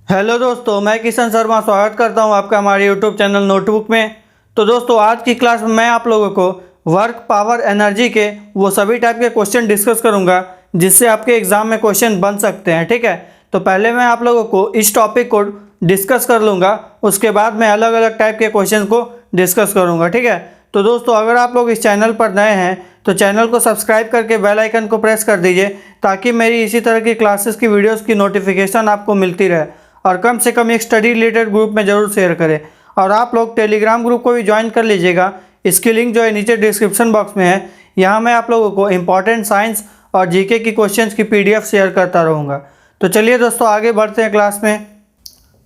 Hello दोस्तों, मैं किशन शर्मा स्वागत करता हूं आपका हमारे यूट्यूब चैनल नोटबुक में। तो दोस्तों, आज की क्लास में मैं आप लोगों को वर्क, पावर, एनर्जी के वो सभी टाइप के क्वेश्चन डिस्कस करूंगा जिससे आपके एग्ज़ाम में क्वेश्चन बन सकते हैं। ठीक है, तो पहले मैं आप लोगों को इस टॉपिक को डिस्कस कर लूँगा, उसके बाद मैं अलग अलग टाइप के क्वेश्चन को डिस्कस करूँगा। ठीक है, तो दोस्तों, अगर आप लोग इस चैनल पर नए हैं तो चैनल को सब्सक्राइब करके बेल आइकन को प्रेस कर दीजिए ताकि मेरी इसी तरह की क्लासेस की वीडियोस की नोटिफिकेशन आपको मिलती रहे। और कम से कम एक स्टडी रिलेटेड ग्रुप में ज़रूर शेयर करें। और आप लोग टेलीग्राम ग्रुप को भी ज्वाइन कर लीजिएगा, इसकी लिंक जो है नीचे डिस्क्रिप्शन बॉक्स में है। यहाँ मैं आप लोगों को इंपॉर्टेंट साइंस और जीके की क्वेश्चंस की पीडीएफ शेयर करता रहूँगा। तो चलिए दोस्तों, आगे बढ़ते हैं क्लास में।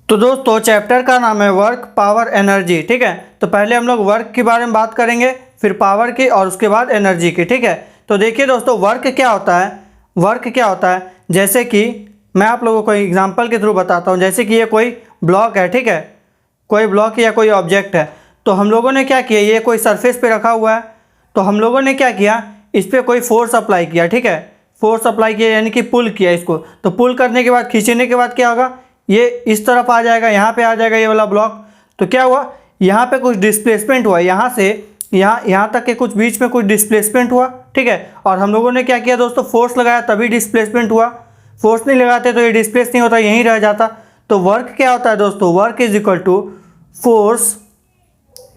तो दोस्तों, चैप्टर का नाम है वर्क, पावर, एनर्जी। ठीक है, तो पहले हम लोग वर्क के बारे में बात करेंगे, फिर पावर की, और उसके बाद एनर्जी की। ठीक है, तो देखिए दोस्तों, वर्क क्या होता है। वर्क क्या होता है, जैसे कि मैं आप लोगों को एग्जांपल के थ्रू बताता हूँ। जैसे कि ये कोई ब्लॉक है, ठीक है, कोई ब्लॉक या कोई ऑब्जेक्ट है, तो हम लोगों ने क्या किया, ये कोई सरफेस पे रखा हुआ है, तो हम लोगों ने क्या किया, इस पर कोई फोर्स अप्लाई किया। ठीक है, फोर्स अप्लाई किया यानी कि पुल किया इसको। तो पुल करने के बाद, खींचने के बाद क्या होगा, ये इस तरफ आ जाएगा, यहाँ पे आ जाएगा ये वाला ब्लॉक। तो क्या हुआ, यहाँ पे कुछ डिस्प्लेसमेंट हुआ, यहाँ से यहाँ तक के कुछ बीच में कुछ डिस्प्लेसमेंट हुआ। ठीक है, और हम लोगों ने क्या किया दोस्तों, फोर्स लगाया तभी डिस्प्लेसमेंट हुआ। फोर्स नहीं लगाते तो ये डिस्प्लेस नहीं होता, यहीं रह जाता। तो वर्क क्या होता है दोस्तों, work is equal to force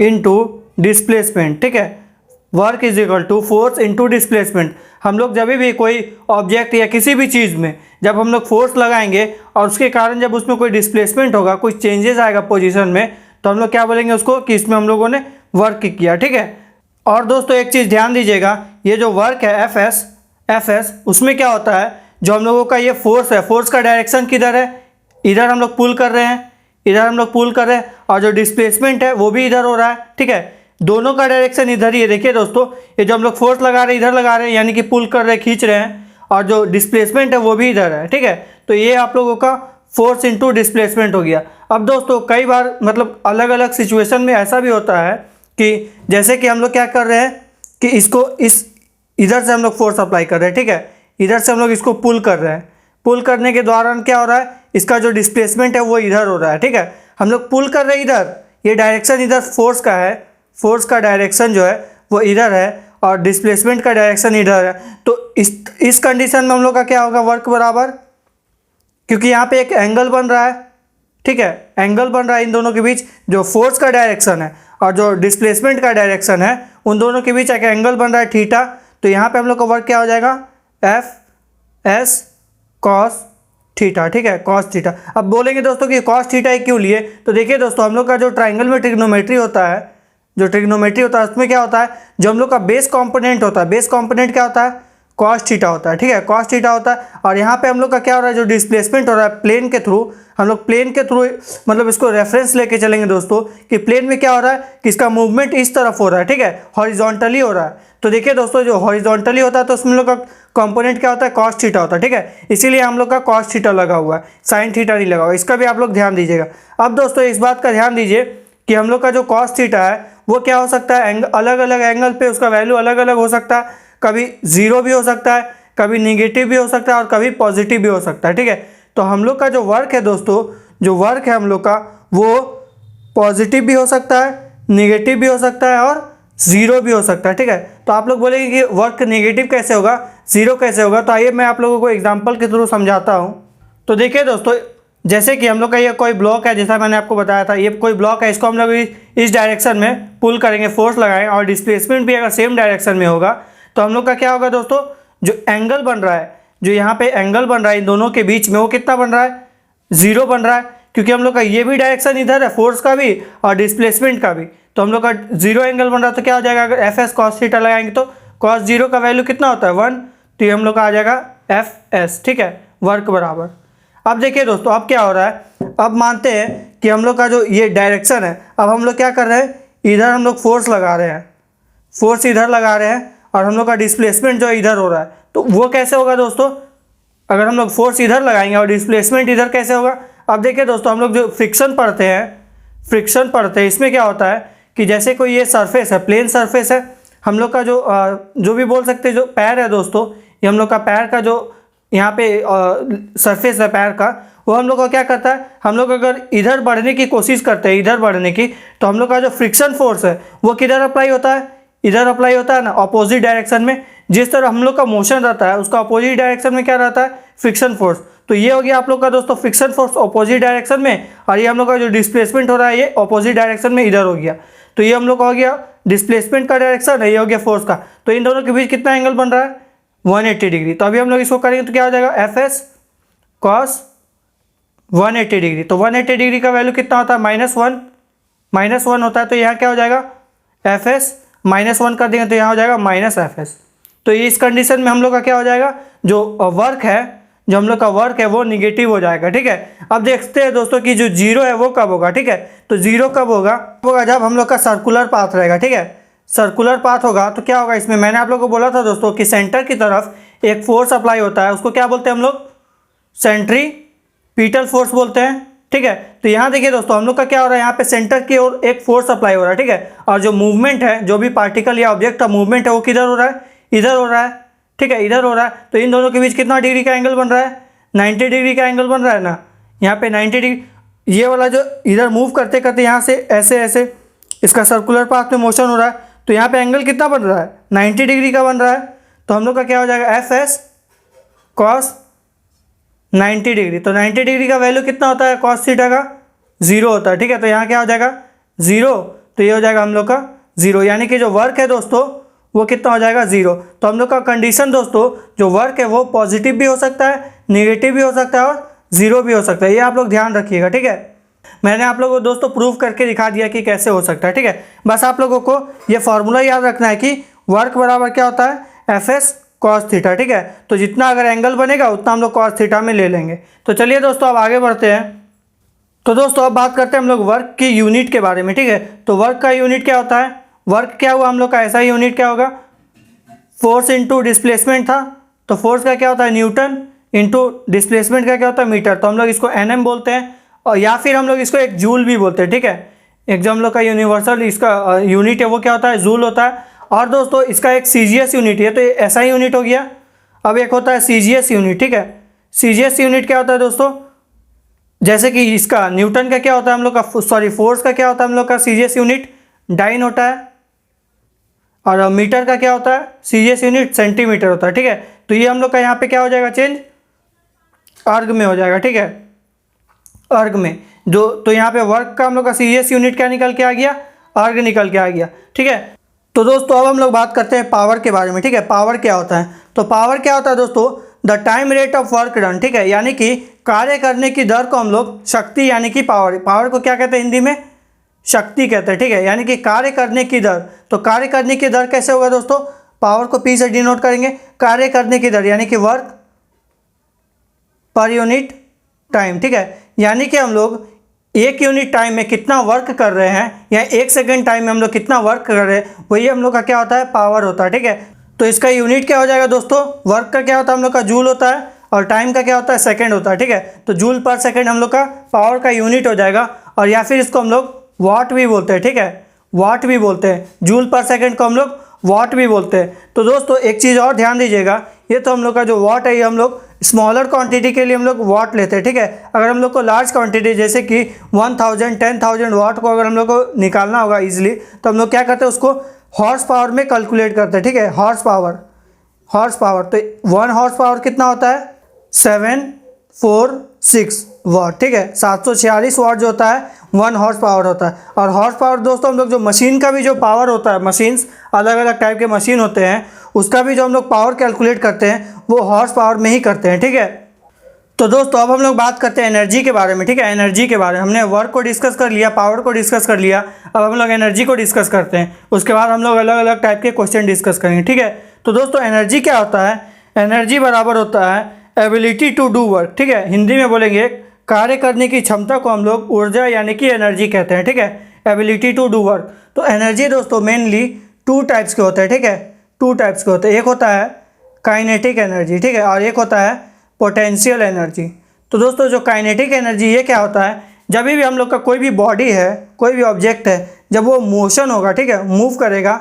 into displacement. ठीक है, work is equal to force into displacement. हम लोग जब भी कोई ऑब्जेक्ट या किसी भी चीज़ में जब हम लोग फोर्स लगाएंगे और उसके कारण जब उसमें कोई डिस्प्लेसमेंट होगा, कुछ चेंजेस आएगा पोजीशन में, तो हम लोग क्या बोलेंगे उसको कि इसमें हम लोगों ने वर्क किया। ठीक है, और दोस्तों एक चीज़ ध्यान दीजिएगा, ये जो वर्क है एफ एस उसमें क्या होता है, जो हम लोगों का ये फोर्स है, फोर्स का डायरेक्शन किधर है, इधर हम लोग पुल कर रहे हैं, इधर हम लोग पुल कर रहे हैं, और जो डिस्प्लेसमेंट है वो भी इधर हो रहा है। ठीक है, दोनों का डायरेक्शन इधर ही है। देखिए दोस्तों, ये जो हम लोग फोर्स लगा रहे हैं इधर लगा रहे हैं, यानी कि पुल कर रहे हैं, खींच रहे हैं, और जो डिस्प्लेसमेंट है वो भी इधर है। ठीक है, तो ये आप लोगों का फोर्स इंटू डिस्प्लेसमेंट हो गया। अब दोस्तों, कई बार मतलब अलग अलग सिचुएशन में ऐसा भी होता है कि जैसे कि हम लोग क्या कर रहे हैं कि इसको इधर से हम लोग फोर्स अप्लाई कर रहे हैं। ठीक है, इधर से हम लोग इसको पुल कर रहे हैं, पुल करने के दौरान क्या हो रहा है, इसका जो डिस्प्लेसमेंट है वो इधर हो रहा है। ठीक है, हम लोग पुल कर रहे हैं इधर, ये डायरेक्शन इधर फोर्स का है, फोर्स का डायरेक्शन जो है वो इधर है, और डिस्प्लेसमेंट का डायरेक्शन इधर है। तो इस कंडीशन में हम लोग का क्या होगा, वर्क बराबर, क्योंकि यहाँ पे एक एंगल बन रहा है। ठीक है, एंगल बन रहा है इन दोनों के बीच, जो फोर्स का डायरेक्शन है और जो डिस्प्लेसमेंट का डायरेक्शन है, उन दोनों के बीच एक एंगल बन रहा है थीटा। तो यहाँ पे हम लोग का वर्क क्या हो जाएगा, एफ एस कॉस थीटा। ठीक है, कॉस थीटा। अब बोलेंगे दोस्तों कि कॉस थीटा ही क्यों लिए, तो देखिए दोस्तों, हम लोग का जो ट्राइंगल में ट्रिग्नोमेट्री होता है, जो ट्रिग्नोमेट्री होता है उसमें क्या होता है, जो हम लोग का बेस कंपोनेंट होता है, बेस कंपोनेंट क्या होता है, कॉस थीटा होता है। ठीक है, कॉस थीटा होता है। और यहाँ पे हम लोग का क्या हो रहा है, जो डिस्प्लेसमेंट हो रहा है प्लेन के थ्रू, हम लोग प्लेन के थ्रू मतलब इसको रेफरेंस लेके चलेंगे दोस्तों, कि प्लेन में क्या हो रहा है कि इसका मूवमेंट इस तरफ हो रहा है। ठीक है, हॉरिजॉन्टली हो रहा है। तो देखिए दोस्तों, जो हॉरिजॉन्टली होता है तो उसमें हम लोग का कंपोनेंट क्या होता है, कॉस थीटा होता है। ठीक है, इसीलिए हम लोग का कॉस थीटा लगा हुआ है, साइन थीटा नहीं लगा हुआ। इसका भी आप लोग ध्यान दीजिएगा। अब दोस्तों, इस बात का ध्यान दीजिए कि हम लोग का जो कॉस थीटा है वो क्या हो सकता है, अलग अलग एंगल पे उसका वैल्यू अलग अलग हो सकता है। कभी जीरो भी हो सकता है, कभी निगेटिव भी हो सकता है, और कभी पॉजिटिव भी हो सकता है। ठीक है, तो हम लोग का जो वर्क है दोस्तों, जो वर्क है हम लोग का वो पॉजिटिव भी हो सकता है, निगेटिव भी हो सकता है, और ज़ीरो भी हो सकता है। ठीक है, तो आप लोग बोलेंगे कि वर्क नेगेटिव कैसे होगा, ज़ीरो कैसे होगा, तो आइए मैं आप लोगों को एग्जांपल के थ्रू समझाता हूँ। तो देखिए दोस्तों, जैसे कि हम लोग का ये कोई ब्लॉक है, जैसा मैंने आपको बताया था, ये कोई ब्लॉक है, इसको हम लोग इस डायरेक्शन में पुल करेंगे, फोर्स लगाएं, और डिस्प्लेसमेंट भी अगर सेम डायरेक्शन में होगा तो हम लोग का क्या होगा दोस्तों, जो एंगल बन रहा है, जो यहाँ पे एंगल बन रहा है इन दोनों के बीच में, वो कितना बन रहा है, ज़ीरो बन रहा है, क्योंकि हम लोग का ये भी डायरेक्शन इधर है, फोर्स का भी और डिस्प्लेसमेंट का भी। तो हम लोग का जीरो एंगल बन रहा है, तो क्या हो जाएगा, अगर एफ एस कॉस थीटा लगाएंगे तो कॉस जीरो का वैल्यू कितना होता है, 1। तो ये हम लोग का आ जाएगा एफ एस। ठीक है, वर्क बराबर। अब देखिए दोस्तों, अब क्या हो रहा है, अब मानते हैं कि हम लोग का जो ये डायरेक्शन है, अब हम लोग क्या कर रहे हैं, इधर हम लोग फोर्स लगा रहे हैं, फोर्स इधर लगा रहे हैं, और हम लोग का डिस्प्लेसमेंट जो इधर हो रहा है। तो वो कैसे होगा दोस्तों, अगर हम लोग फोर्स इधर लगाएंगे और डिस्प्लेसमेंट इधर, कैसे होगा। अब देखिए दोस्तों, हम लोग जो फ्रिक्शन पढ़ते हैं, इसमें क्या होता है कि जैसे कोई ये सरफेस है, प्लेन सरफेस है, हम लोग का जो भी बोल सकते हैं, जो पैर है दोस्तों, ये हम लोग का पैर का जो यहाँ पे सरफेस है पैर का, वो हम लोग का क्या करता है, हम लोग अगर इधर बढ़ने की कोशिश करते हैं, इधर बढ़ने की, तो हम लोग का जो फ्रिक्शन फोर्स है वो किधर अप्लाई होता है, इधर अप्लाई होता है ना, अपोजिट डायरेक्शन में। जिस तरह हम लोग का मोशन रहता है उसका अपोजिट डायरेक्शन में क्या रहता है, फ्रिक्शन फोर्स। तो ये हो गया आप लोग का दोस्तों फ्रिक्शन फोर्स अपोजिट डायरेक्शन में, और ये हम लोग का जो डिस्प्लेसमेंट हो रहा है ये अपोजिट डायरेक्शन में इधर हो गया। तो ये हम लोग का हो गया डिस्प्लेसमेंट का डायरेक्शन है, ये हो गया फोर्स का। तो इन दोनों के बीच कितना एंगल बन रहा है, 180 डिग्री। तो अभी हम लोग इसको करेंगे तो क्या हो जाएगा, एफ एस कॉस 180 डिग्री। तो 180 डिग्री का वैल्यू कितना होता है, -1 होता है। तो यहाँ क्या हो जाएगा, एफ एस -1 कर देंगे तो यहाँ हो जाएगा माइनस एफ एस। तो इस कंडीशन में हम लोग का क्या हो जाएगा, जो वर्क है, जो हम लोग का वर्क है वो निगेटिव हो जाएगा। ठीक है, अब देखते हैं दोस्तों कि जो जीरो है वो कब होगा। ठीक है, तो जीरो कब होगा, जब हम लोग का सर्कुलर पाथ रहेगा। ठीक है, सर्कुलर पाथ होगा तो क्या होगा, इसमें मैंने आप लोग को बोला था दोस्तों कि सेंटर की तरफ एक फोर्स अप्लाई होता है, उसको क्या बोलते हैं हम लोग, सेंट्रीपिटल फोर्स बोलते हैं। ठीक है, तो यहाँ देखिए दोस्तों हम लोग का क्या हो रहा है, यहाँ पे सेंटर की ओर एक फोर्स अप्लाई हो रहा है। ठीक है, और जो मूवमेंट है, जो भी पार्टिकल या ऑब्जेक्ट का मूवमेंट है वो किधर हो रहा है, इधर हो रहा है। ठीक है, इधर हो रहा है। तो इन दोनों के बीच कितना डिग्री का एंगल बन रहा है, 90 डिग्री का एंगल बन रहा है ना। यहाँ पे 90 डिग्री, ये वाला जो इधर मूव करते करते यहाँ से ऐसे ऐसे इसका सर्कुलर पाथ में मोशन हो रहा है, तो यहाँ पे एंगल कितना बन रहा है, 90 डिग्री का बन रहा है। तो हम लोग का क्या हो जाएगा, एफ एस कॉस 90 डिग्री। तो 90 डिग्री का वैल्यू कितना होता है कॉस थीटा का, 0 होता है। ठीक है, तो यहाँ क्या हो जाएगा 0, तो ये हो जाएगा हम लोग का 0, यानी कि जो वर्क है दोस्तों वो कितना हो जाएगा, 0। तो हम लोग का कंडीशन दोस्तों, जो वर्क है वो पॉजिटिव भी हो सकता है, नेगेटिव भी हो सकता है और 0 भी हो सकता है। ये आप लोग ध्यान रखिएगा। ठीक है, मैंने आप लोगों को दोस्तों प्रूव करके दिखा दिया कि कैसे हो सकता है। ठीक है, बस आप लोगों को ये फॉर्मूला याद रखना है कि वर्क बराबर क्या होता है, एफ एस कॉस थीटा। ठीक है, तो जितना अगर एंगल बनेगा उतना हम लोग कॉस थीटा में ले लेंगे। तो चलिए दोस्तों अब आगे बढ़ते हैं। तो दोस्तों अब बात करते हैं हम लोग वर्क की यूनिट के बारे में। ठीक है, तो वर्क का यूनिट क्या होता है, वर्क क्या हुआ हम लोग का, ऐसा यूनिट क्या होगा, फोर्स इंटू डिस्प्लेसमेंट था। तो फोर्स का क्या होता है, न्यूटन, इंटू डिस्प्लेसमेंट का क्या होता है, मीटर। तो हम लोग इसको एनएम बोलते हैं, और या फिर हम लोग इसको एक जूल भी बोलते हैं। ठीक है, एक जो हम लोग का यूनिवर्सल इसका यूनिट है वो क्या होता है, जूल होता है। और दोस्तों इसका एक सीजीएस यूनिट है, तो ये ऐसा यूनिट हो गया। अब एक होता है सीजीएस यूनिट। ठीक है, सीजीएस यूनिट क्या होता है दोस्तों, जैसे कि इसका न्यूटन का क्या होता है हम लोग का, सॉरी फोर्स का क्या होता है हम लोग का सीजीएस यूनिट, डाइन होता है। और मीटर का क्या होता है, सीजीएस यूनिट सेंटीमीटर होता है। ठीक है, तो ये हम लोग का यहाँ पे क्या हो जाएगा, चेंज अर्ग में हो जाएगा। ठीक है, अर्ग में जो, तो यहाँ पे वर्क का हम लोग का सीजीएस यूनिट क्या निकल के आ गया, अर्ग निकल के आ गया। ठीक है, तो दोस्तों अब हम लोग बात करते हैं पावर के बारे में। ठीक है, पावर क्या होता है, तो पावर क्या होता है दोस्तों, the time rate of work done. ठीक है, यानी कि कार्य करने की दर को हम लोग शक्ति यानी कि पावर, पावर को क्या कहते हैं हिंदी में, शक्ति कहते हैं। ठीक है, यानी कि कार्य करने की दर। तो कार्य करने की दर कैसे होगा दोस्तों, पावर को पी से डिनोट करेंगे, कार्य करने की दर यानी कि वर्क पर यूनिट टाइम। ठीक है, यानी कि हम लोग एक यूनिट टाइम में कितना वर्क कर रहे हैं, या एक सेकेंड टाइम में हम लोग कितना वर्क कर रहे हैं, वही हम लोग का क्या होता है, पावर होता है। ठीक है, तो इसका यूनिट क्या हो जाएगा दोस्तों, वर्क का क्या होता है हम लोग का जूल होता है, और टाइम का क्या होता है, सेकंड होता है। ठीक है, तो जूल पर सेकंड हम लोग का पावर का यूनिट हो जाएगा, और या फिर इसको हम लोग वाट भी बोलते हैं। ठीक है, वाट भी बोलते हैं, जूल पर सेकंड को हम लोग वाट भी बोलते हैं। तो दोस्तों एक चीज़ और ध्यान दीजिएगा, ये तो हम लोग का जो वाट है ये हम लोग स्मॉलर क्वांटिटी के लिए हम लोग वाट लेते हैं। ठीक है, अगर हम लोग को लार्ज क्वांटिटी जैसे कि 1000 10,000 वाट को अगर हम लोग को निकालना होगा इजीली, तो हम लोग क्या करते हैं, उसको हॉर्स पावर में कैलकुलेट करते हैं। ठीक है, हॉर्स पावर, तो 1 हॉर्स पावर कितना होता है, 746 वाट। ठीक है, 746 वाट जो होता है 1 हॉर्स पावर होता है। और हॉर्स पावर दोस्तों हम लोग जो मशीन का भी जो पावर होता है, मशीन्स अलग अलग टाइप के मशीन होते हैं, उसका भी जो हम लोग पावर कैलकुलेट करते हैं वो हॉर्स पावर में ही करते हैं। ठीक है, तो दोस्तों अब हम लोग बात करते हैं एनर्जी के बारे में। ठीक है, एनर्जी के बारे में हमने वर्क को डिस्कस कर लिया, पावर को डिस्कस कर लिया, अब हम लोग एनर्जी को डिस्कस करते हैं। उसके बाद हम लोग अलग अलग टाइप के क्वेश्चन डिस्कस करेंगे। ठीक है, तो दोस्तों एनर्जी क्या होता है, एनर्जी बराबर होता है एबिलिटी टू डू वर्क। ठीक है, हिंदी में बोलेंगे कार्य करने की क्षमता को हम लोग ऊर्जा यानी कि एनर्जी कहते हैं। ठीक है, एबिलिटी टू डू वर्क। तो एनर्जी दोस्तों मेनली 2 टाइप्स के होते हैं। ठीक है, 2 टाइप्स के होते हैं, एक होता है काइनेटिक एनर्जी। ठीक है, और एक होता है पोटेंशियल एनर्जी। तो दोस्तों जो काइनेटिक एनर्जी ये क्या होता है, जब भी हम लोग का कोई भी बॉडी है, कोई भी ऑब्जेक्ट है, जब वो मोशन होगा, ठीक है, मूव करेगा,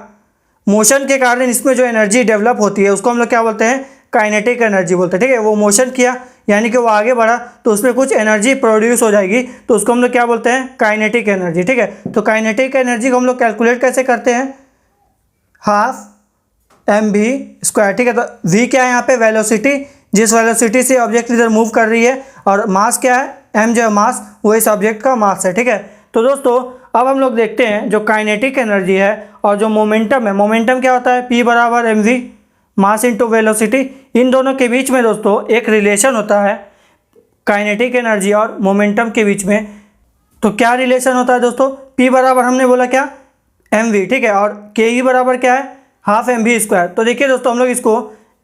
मोशन के कारण इसमें जो एनर्जी डेवलप होती है उसको हम लोग क्या बोलते हैं, काइनेटिक एनर्जी बोलते हैं, ठीक है। वो मोशन किया यानी कि वो आगे बढ़ा तो उसमें कुछ एनर्जी प्रोड्यूस हो जाएगी, तो उसको हम लोग क्या बोलते हैं, काइनेटिक एनर्जी, ठीक है। तो काइनेटिक एनर्जी को हम लोग कैलकुलेट कैसे करते हैं, हाफ एम वी स्क्वायर, ठीक है। तो वी क्या है यहाँ पे, वेलोसिटी, जिस वेलोसिटी से ऑब्जेक्ट इधर मूव कर रही है, और मास क्या है, एम जो है मास, वो इस ऑब्जेक्ट का मास है, ठीक है। तो दोस्तों अब हम लोग देखते हैं जो काइनेटिक एनर्जी है और जो मोमेंटम है, मोमेंटम क्या होता है, P बराबर M V, mass into velocity. इन दोनों के बीच में दोस्तों एक रिलेशन होता है काइनेटिक एनर्जी और मोमेंटम के बीच में। तो क्या रिलेशन होता है दोस्तों, P बराबर हमने बोला क्या, एम वी, ठीक है, और के ई बराबर क्या है, हाफ एम वी स्क्वायर। तो देखिए दोस्तों हम लोग इसको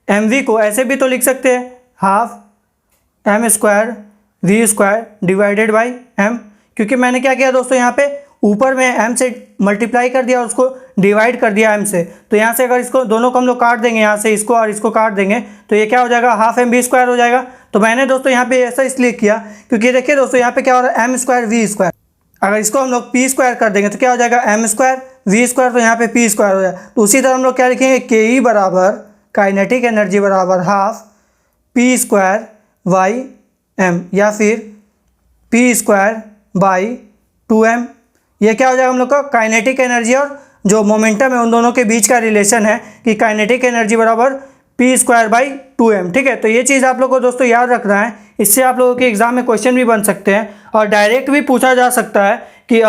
एम वी को ऐसे भी तो लिख सकते हैं, half m square v square divided by m, क्योंकि मैंने क्या किया दोस्तों, यहाँ पे ऊपर में एम से मल्टीप्लाई कर दिया और उसको डिवाइड कर दिया एम से। तो यहाँ से अगर इसको दोनों को हम लोग काट देंगे, यहाँ से इसको और इसको काट देंगे, तो ये क्या हो जाएगा, हाफ एम वी स्क्वायर हो जाएगा। तो मैंने दोस्तों यहाँ पे ऐसा इसलिए किया क्योंकि देखिए दोस्तों यहाँ पे क्या हो रहा है, एम स्क्वायर वी स्क्वायर, अगर इसको हम लोग पी स्क्वायर कर देंगे तो क्या हो जाएगा, एम स्क्वायर वी स्क्वायर, तो यहाँ पे पी स्क्वायर हो जाएगा। तो उसी तरह हम लोग क्या लिखेंगे, के ई बराबर काइनेटिक एनर्जी बराबर half p square by m, या फिर पी स्क्वायर बाई 2m। ये क्या हो जाएगा हम लोग का, काइनेटिक एनर्जी और जो मोमेंटम है उन दोनों के बीच का रिलेशन है कि काइनेटिक एनर्जी बराबर पी स्क्वायर बाई 2m, ठीक है। तो ये चीज़ आप लोग को दोस्तों याद रखना है, इससे आप लोगों के एग्जाम में क्वेश्चन भी बन सकते हैं और डायरेक्ट भी पूछा जा सकता है कि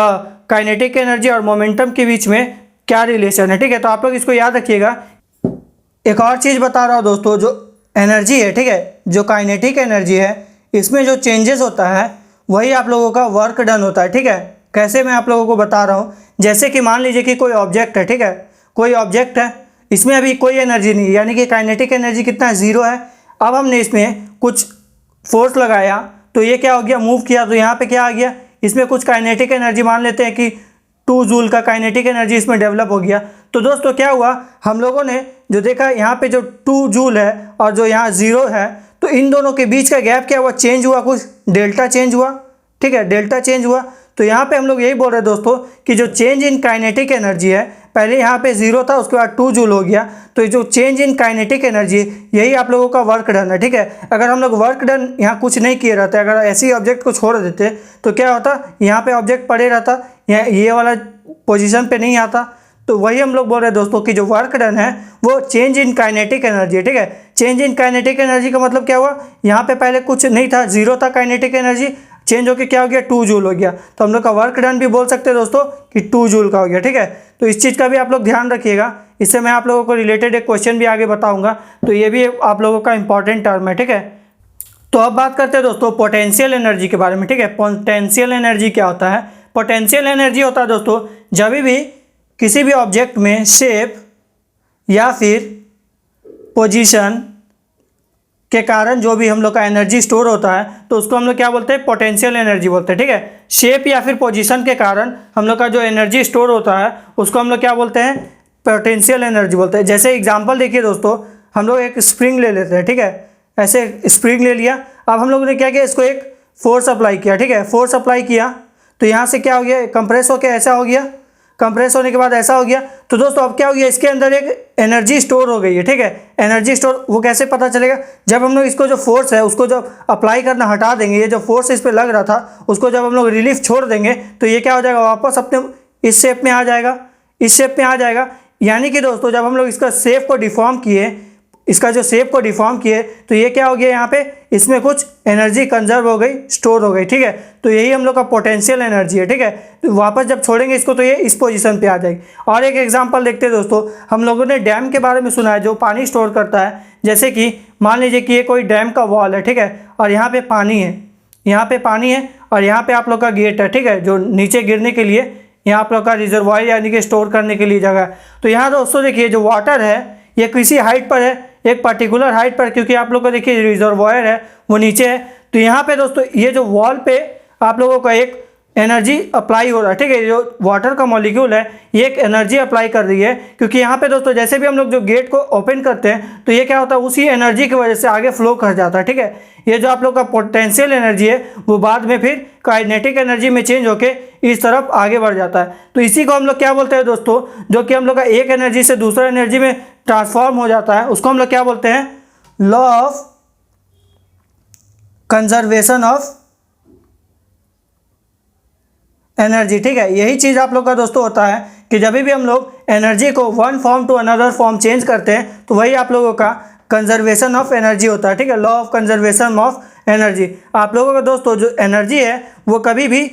काइनेटिक एनर्जी और मोमेंटम के बीच में क्या रिलेशन है, ठीक है। तो आप लोग इसको याद रखिएगा। एक और चीज़ बता रहा हूँ दोस्तों, जो एनर्जी है, ठीक है, जो काइनेटिक एनर्जी है, इसमें जो चेंजेस होता है वही आप लोगों का वर्क डन होता है, ठीक है। कैसे मैं आप लोगों को बता रहा हूँ, जैसे कि मान लीजिए कि कोई ऑब्जेक्ट है, ठीक है, कोई ऑब्जेक्ट है, इसमें अभी कोई एनर्जी नहीं है, यानी कि काइनेटिक एनर्जी कितना है, 0 है। अब हमने इसमें कुछ फोर्स लगाया तो ये क्या हो गया, मूव किया, तो यहाँ पे क्या आ गया, इसमें कुछ काइनेटिक एनर्जी मान लेते हैं कि 2 जूल का काइनेटिक एनर्जी इसमें डेवलप हो गया। तो दोस्तों क्या हुआ, हम लोगों ने जो देखा यहाँ पे जो 2 जूल है और जो यहाँ 0 है, तो इन दोनों के बीच का गैप क्या हुआ, चेंज हुआ, कुछ डेल्टा चेंज हुआ, ठीक है, डेल्टा चेंज हुआ। तो यहाँ पे हम लोग यही बोल रहे हैं दोस्तों कि जो चेंज इन काइनेटिक एनर्जी है, पहले यहाँ पे 0 था, उसके बाद 2 जूल हो गया, तो ये जो चेंज इन काइनेटिक एनर्जी यही आप लोगों का वर्क डन है, ठीक है। अगर हम लोग वर्क डन यहाँ कुछ नहीं किए रहते, अगर ऐसे ही ऑब्जेक्ट को छोड़ देते तो क्या होता, यहाँ पे ऑब्जेक्ट पड़े रहता, ये वाला पोजीशन पे नहीं आता। तो वही हम लोग बोल रहे हैं दोस्तों कि जो वर्क डन है वो चेंज इन काइनेटिक एनर्जी है, ठीक है। चेंज इन काइनेटिक एनर्जी का मतलब क्या हुआ, यहाँ पे पहले कुछ नहीं था, 0 था काइनेटिक एनर्जी, चेंज होकर क्या हो गया, 2 जूल हो गया। तो हम लोग का वर्क डन भी बोल सकते हैं दोस्तों कि 2 जूल का हो गया, ठीक है। तो इस चीज़ का भी आप लोग ध्यान रखिएगा, इससे मैं आप लोगों को रिलेटेड एक क्वेश्चन भी आगे बताऊंगा, तो ये भी आप लोगों का इंपॉर्टेंट टर्म है, ठीक है। तो अब बात करते हैं दोस्तों पोटेंशियल एनर्जी के बारे में, ठीक है। पोटेंशियल एनर्जी क्या होता है, पोटेंशियल एनर्जी होता है दोस्तों जब भी किसी भी ऑब्जेक्ट में शेप या फिर पोजीशन के कारण जो भी हम लोग का एनर्जी स्टोर होता है, तो उसको हम लोग क्या बोलते हैं, पोटेंशियल एनर्जी बोलते हैं, ठीक है। शेप या फिर पोजीशन के कारण हम लोग का जो एनर्जी स्टोर होता है उसको हम लोग क्या बोलते हैं, पोटेंशियल एनर्जी बोलते हैं। जैसे एग्जांपल देखिए दोस्तों, हम लोग एक स्प्रिंग ले लेते हैं, ठीक है, ऐसे स्प्रिंग ले लिया, अब हम लोगों ने क्या किया, इसको एक फोर्स अप्लाई किया, ठीक है, फोर्स अप्लाई किया तो यहाँ से क्या हो गया, कंप्रेस होकर ऐसा हो गया, कंप्रेस होने के बाद ऐसा हो गया। तो दोस्तों अब क्या हो गया, इसके अंदर एक एनर्जी स्टोर हो गई है, ठीक है। एनर्जी स्टोर वो कैसे पता चलेगा, जब हम लोग इसको जो फोर्स है उसको जब अप्लाई करना हटा देंगे, ये जो फोर्स इस पर लग रहा था उसको जब हम लोग रिलीफ छोड़ देंगे तो ये क्या हो जाएगा, वापस अपने इस शेप में आ जाएगा, इस शेप में आ जाएगा। यानी कि दोस्तों जब हम लोग इसका शेप को डिफॉर्म किए, इसका जो शेप को डिफॉर्म किए, तो ये क्या हो गया, यहाँ पे इसमें कुछ एनर्जी कंजर्व हो गई, स्टोर हो गई, ठीक है। तो यही हम लोग का पोटेंशियल एनर्जी है, ठीक है। तो वापस जब छोड़ेंगे इसको तो ये इस पोजीशन पे आ जाएगी। और एक एग्जांपल देखते हैं दोस्तों, हम लोगों ने डैम के बारे में सुना है जो पानी स्टोर करता है। जैसे कि मान लीजिए कि ये कोई डैम का वॉल है, ठीक है, और यहाँ पर पानी है, यहाँ पर पानी है और यहाँ पर आप लोग का गेट है, ठीक है, जो नीचे गिरने के लिए यहाँ आप लोग का रिजर्वायर यानी कि स्टोर करने के लिए जगह। तो यहाँ दोस्तों देखिए जो वाटर है ये किसी हाइट पर है, एक पर्टिकुलर हाइट पर, क्योंकि आप लोग को देखिए रिजर्वायर है वो नीचे है। तो यहाँ पे दोस्तों ये जो वॉल पे आप लोगों का एक एनर्जी अप्लाई हो रहा है, ठीक है। जो वाटर का मॉलिक्यूल है ये एक एनर्जी अप्लाई कर रही है, क्योंकि यहाँ पे दोस्तों जैसे भी हम लोग जो गेट को ओपन करते हैं तो ये क्या होता है, उसी एनर्जी की वजह से आगे फ्लो कर जाता है, ठीक है। ये जो आप लोग का पोटेंशियल एनर्जी है वो बाद में फिर काइनेटिक एनर्जी में चेंज होकर इस तरफ आगे बढ़ जाता है। तो इसी को हम लोग क्या बोलते हैं दोस्तों, जो कि हम लोग का एक एनर्जी से दूसरा एनर्जी में ट्रांसफॉर्म हो जाता है, उसको हम लोग क्या बोलते हैं, law of conservation of energy. ठीक है, यही चीज़ आप लोग का दोस्तों होता है कि जब भी हम लोग एनर्जी को one form to another form change करते हैं तो वही आप लोगों का कंजर्वेशन ऑफ एनर्जी होता है। ठीक है, law of conservation of energy. आप लोगों का दोस्तों जो एनर्जी है वो कभी भी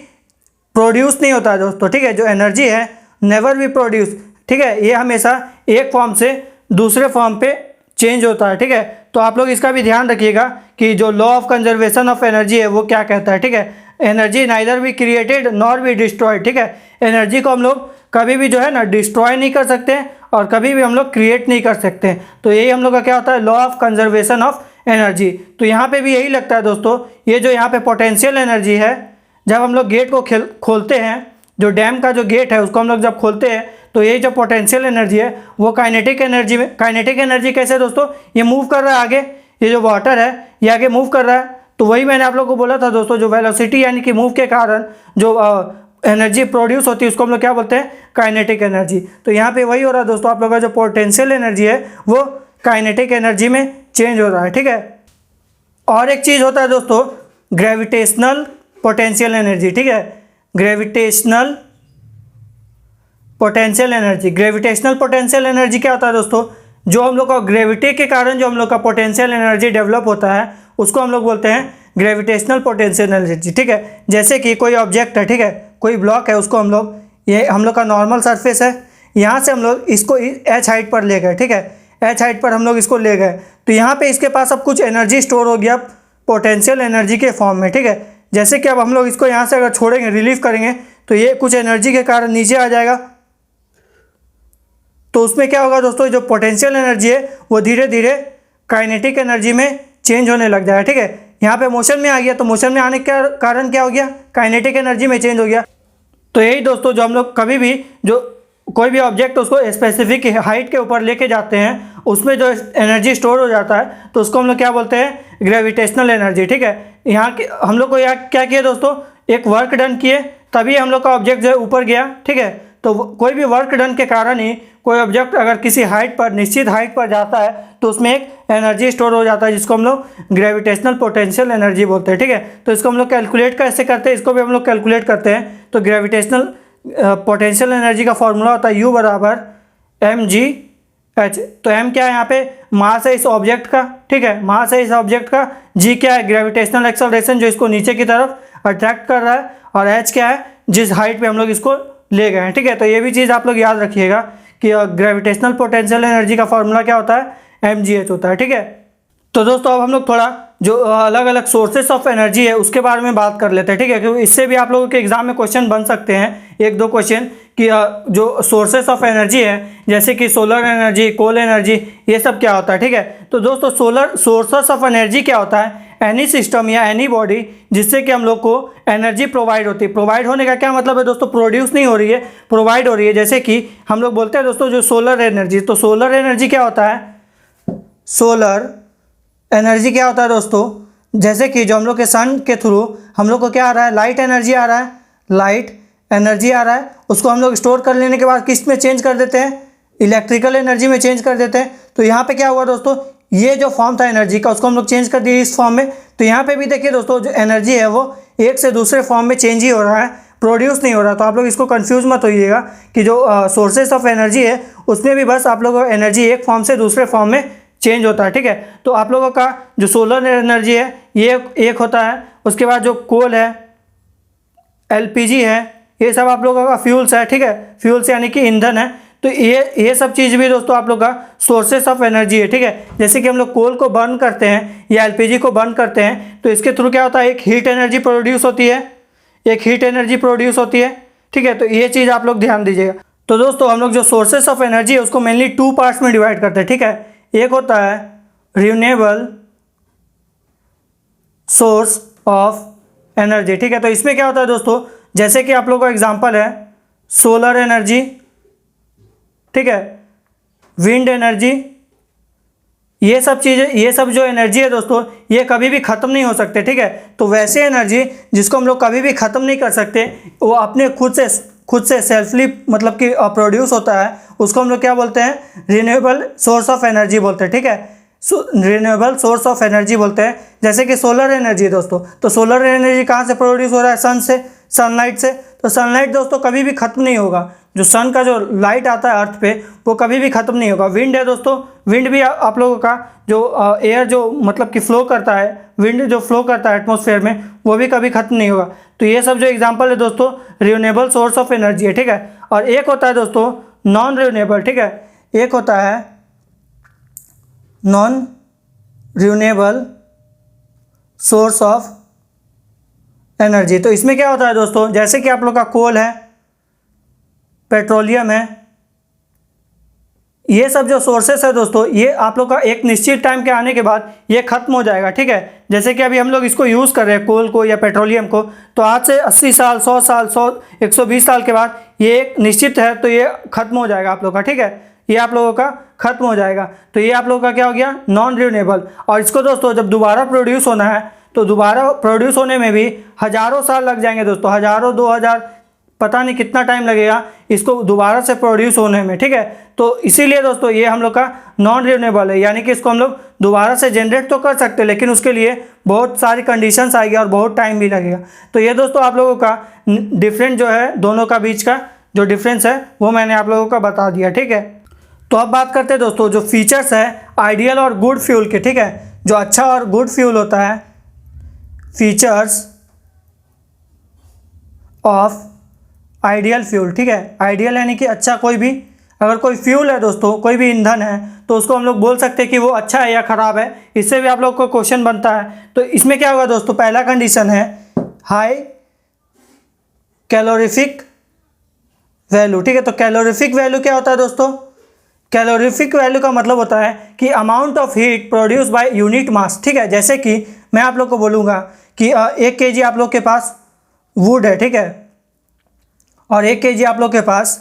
प्रोड्यूस नहीं होता है दोस्तों। ठीक है, जो एनर्जी है नेवर बी प्रोड्यूस। ठीक है, ये हमेशा एक फॉर्म से दूसरे फॉर्म पे चेंज होता है। ठीक है, तो आप लोग इसका भी ध्यान रखिएगा कि जो law of conservation of energy है वो क्या कहता है। ठीक है, energy neither be created nor be destroyed. ठीक है, एनर्जी को हम लोग कभी भी जो है ना डिस्ट्रॉय नहीं कर सकते और कभी भी हम लोग क्रिएट नहीं कर सकते। तो यही हम लोग का क्या होता है, law of conservation of energy. तो यहाँ पे भी यही लगता है दोस्तों, ये जो यहाँ पे पोटेंशियल एनर्जी है, जब हम लोग गेट को खोलते हैं, जो डैम का जो गेट है उसको हम लोग जब खोलते हैं तो ये जो पोटेंशियल एनर्जी है वो काइनेटिक एनर्जी में, काइनेटिक एनर्जी कैसे दोस्तों, ये मूव कर रहा है आगे, ये जो वाटर है ये आगे मूव कर रहा है। तो वही मैंने आप लोगों को बोला था दोस्तों, जो वेलोसिटी यानी कि मूव के कारण जो एनर्जी प्रोड्यूस होती है उसको हम लोग क्या बोलते हैं, काइनेटिक एनर्जी। तो यहाँ पे वही हो रहा है दोस्तों, आप लोगों का जो पोटेंशियल एनर्जी है वो काइनेटिक एनर्जी में चेंज हो रहा है। ठीक है, और एक चीज़ होता है दोस्तों ग्रेविटेशनल पोटेंशियल एनर्जी। ठीक है, gravitational potential energy. Gravitational potential energy क्या होता है दोस्तों, जो हम लोग का ग्रेविटी के कारण जो हम लोग का पोटेंशियल एनर्जी डेवलप होता है उसको हम लोग बोलते हैं ग्रेविटेशनल पोटेंशियल एनर्जी। ठीक है, जैसे कि कोई ऑब्जेक्ट है, ठीक है, कोई ब्लॉक है, उसको हम लोग, ये हम लोग का नॉर्मल सरफेस है, यहाँ से हम लोग इसको एच हाइट पर ले गए। ठीक है, एच हाइट पर हम लोग इसको ले गए तो यहाँ पे इसके पास अब कुछ एनर्जी स्टोर हो गया पोटेंशियल एनर्जी के फॉर्म में। ठीक है, जैसे कि अब हम लोग इसको यहाँ से अगर छोड़ेंगे, रिलीव करेंगे तो ये कुछ एनर्जी के कारण नीचे आ जाएगा। तो उसमें क्या होगा दोस्तों, जो पोटेंशियल एनर्जी है वो धीरे धीरे काइनेटिक एनर्जी में चेंज होने लग जाएगा। ठीक है, यहाँ पे मोशन में आ गया तो मोशन में आने का कारण क्या हो गया, काइनेटिक एनर्जी में चेंज हो गया। तो यही दोस्तों, जो हम लोग कभी भी जो कोई भी ऑब्जेक्ट उसको स्पेसिफिक हाइट के ऊपर लेके जाते हैं उसमें जो एनर्जी स्टोर हो जाता है तो उसको हम लोग क्या बोलते हैं, ग्रेविटेशनल एनर्जी। ठीक है, यहाँ के हम लोग को यहाँ क्या किया दोस्तों, एक वर्क डन किए तभी हम लोग का ऑब्जेक्ट जो है ऊपर गया। ठीक है, तो कोई भी वर्क डन के कारण ही कोई ऑब्जेक्ट अगर किसी हाइट पर, निश्चित हाइट पर जाता है तो उसमें एक एनर्जी स्टोर हो जाता है जिसको हम लोग ग्रेविटेशनल पोटेंशियल एनर्जी बोलते हैं। ठीक है, तो इसको हम लोग कैलकुलेट कैसे करते हैं, इसको भी हम लोग कैलकुलेट करते हैं। तो ग्रेविटेशनल पोटेंशियल एनर्जी का फॉर्मूला होता है U बराबर mgh। तो m क्या है यहाँ पे, मास है इस ऑब्जेक्ट का। ठीक है, मास है इस ऑब्जेक्ट का। g क्या है, ग्रेविटेशनल एक्सेलरेशन जो इसको नीचे की तरफ अट्रैक्ट कर रहा है, और h क्या है, जिस हाइट पे हम लोग इसको ले गए हैं। ठीक है, तो ये भी चीज़ आप लोग याद रखिएगा कि ग्रेविटेशनल पोटेंशियल एनर्जी का फॉर्मूला क्या होता है, mgh होता है। ठीक है, तो दोस्तों अब हम लोग थोड़ा जो अलग अलग सोर्सेस ऑफ एनर्जी है उसके बारे में बात कर लेते हैं। ठीक है, क्योंकि इससे भी आप लोगों के एग्जाम में क्वेश्चन बन सकते हैं, एक दो क्वेश्चन, कि जो सोर्सेस ऑफ एनर्जी है जैसे कि सोलर एनर्जी, कोल एनर्जी, ये सब क्या होता है। ठीक है, तो दोस्तों सोलर सोर्सेस ऑफ एनर्जी क्या होता है, एनी सिस्टम या एनी बॉडी जिससे कि हम लोग को एनर्जी प्रोवाइड होती है। प्रोवाइड होने का क्या मतलब है दोस्तों, प्रोड्यूस नहीं हो रही है, प्रोवाइड हो रही है। जैसे कि हम लोग बोलते हैं दोस्तों जो सोलर एनर्जी, तो सोलर एनर्जी क्या होता है, सोलर एनर्जी क्या होता है दोस्तों, जैसे कि जो हम लोग के सन के थ्रू हम लोग को क्या आ रहा है, लाइट एनर्जी आ रहा है, लाइट एनर्जी आ रहा है, उसको हम लोग स्टोर कर लेने के बाद किस में चेंज कर देते हैं, इलेक्ट्रिकल एनर्जी में चेंज कर देते हैं। तो यहाँ पे क्या हुआ दोस्तों, ये जो फॉर्म था एनर्जी का उसको हम लोग चेंज कर दिए इस फॉर्म में। तो यहाँ पे भी देखिए दोस्तों, जो एनर्जी है वो एक से दूसरे फॉर्म में चेंज ही हो रहा है, प्रोड्यूस नहीं हो रहा। तो आप लोग इसको कंफ्यूज मत होइएगा कि जो सोर्सेस ऑफ एनर्जी है उसमें भी बस आप लोगों को एनर्जी एक फॉर्म से दूसरे फॉर्म में चेंज होता है। ठीक है, तो आप लोगों का जो सोलर एनर्जी है ये एक होता है, उसके बाद जो कोल है, एलपीजी है, ये सब आप लोगों का फ्यूल्स है। ठीक है, फ्यूल्स यानी कि ईंधन है। तो ये सब चीज़ भी दोस्तों आप लोग का सोर्सेस ऑफ एनर्जी है। ठीक है, जैसे कि हम लोग कोल को बर्न करते हैं या एलपीजी को बर्न करते हैं तो इसके थ्रू क्या होता है, एक हीट एनर्जी प्रोड्यूस होती है, एक हीट एनर्जी प्रोड्यूस होती है। ठीक है, तो ये चीज़ आप लोग ध्यान दीजिएगा। तो दोस्तों हम लोग जो सोर्सेस ऑफ एनर्जी है उसको मेनली 2 पार्ट्स में डिवाइड करते हैं। ठीक है, एक होता है रिन्यूएबल सोर्स ऑफ एनर्जी। ठीक है, तो इसमें क्या होता है दोस्तों, जैसे कि आप लोगों का एग्जांपल है सोलर एनर्जी, ठीक है, विंड एनर्जी, ये सब चीज़ें, ये सब जो एनर्जी है दोस्तों ये कभी भी ख़त्म नहीं हो सकते। ठीक है, तो वैसे एनर्जी जिसको हम लोग कभी भी ख़त्म नहीं कर सकते, वो अपने खुद से सेल्फली मतलब कि प्रोड्यूस होता है, उसको हम लोग क्या बोलते हैं, रिन्यूएबल सोर्स ऑफ एनर्जी बोलते हैं। ठीक है, रिन्यूएबल सोर्स ऑफ एनर्जी बोलते हैं, जैसे कि सोलर एनर्जी दोस्तों। तो सोलर एनर्जी कहाँ से प्रोड्यूस हो रहा है? सन से, सनलाइट से। तो सनलाइट दोस्तों कभी भी खत्म नहीं होगा, जो सन का जो लाइट आता है अर्थ पे वो कभी भी खत्म नहीं होगा। विंड है दोस्तों, विंड भी आप लोगों का जो एयर जो मतलब कि फ्लो करता है, विंड जो फ्लो करता है एटमॉस्फेयर में, वो भी कभी खत्म नहीं होगा। तो ये सब जो एग्जांपल है दोस्तों रिन्यूएबल सोर्स ऑफ एनर्जी है, ठीक है। और एक होता है दोस्तों नॉन रिन्यूएबल, ठीक है, एक होता है non renewable source of energy. तो इसमें क्या होता है दोस्तों, जैसे कि आप लोग का कोल है, पेट्रोलियम है, ये सब जो सोर्सेस है दोस्तों, ये आप लोग का एक निश्चित टाइम के आने के बाद ये खत्म हो जाएगा, ठीक है। जैसे कि अभी हम लोग इसको यूज़ कर रहे हैं कोल को या पेट्रोलियम को, तो आज से 80 साल 100 साल 120 साल के बाद ये एक निश्चित है, तो ये खत्म हो जाएगा आप लोग का, ठीक है। ये आप लोगों का खत्म हो जाएगा। तो ये आप लोगों का क्या हो गया? Non renewable. और इसको दोस्तों जब दोबारा प्रोड्यूस होना है तो दोबारा प्रोड्यूस होने में भी हज़ारों साल लग जाएंगे दोस्तों, हज़ारों 2000 पता नहीं कितना टाइम लगेगा इसको दोबारा से प्रोड्यूस होने में, ठीक है। तो इसीलिए दोस्तों ये हम लोग का नॉन रिन्यूएबल है, यानी कि इसको हम लोग दोबारा से जनरेट तो कर सकते हैं, लेकिन उसके लिए बहुत सारी कंडीशंस आएगी और बहुत टाइम भी लगेगा। तो ये दोस्तों आप लोगों का डिफरेंट जो है, दोनों का बीच का जो डिफरेंस है वो मैंने आप लोगों का बता दिया, ठीक है। तो अब बात करते हैं दोस्तों जो फीचर्स है आइडियल और गुड फ्यूल के, ठीक है। जो अच्छा और गुड फ्यूल होता है, फीचर्स ऑफ आइडियल फ्यूल, ठीक है। आइडियल यानी कि अच्छा, कोई भी अगर कोई फ्यूल है दोस्तों, कोई भी ईंधन है, तो उसको हम लोग बोल सकते हैं कि वो अच्छा है या ख़राब है। इससे भी आप लोग को क्वेश्चन बनता है। तो इसमें क्या होगा दोस्तों, पहला कंडीशन है हाई कैलोरीफिक वैल्यू, ठीक है। तो कैलोरीफिक वैल्यू क्या होता है दोस्तों? कैलोरीफिक वैल्यू का मतलब होता है कि amount of heat produce by unit mass, ठीक है। जैसे कि मैं आप लोग को बोलूँगा कि 1 kg आप लोग के पास वुड है, ठीक है, और 1 kg आप लोग के पास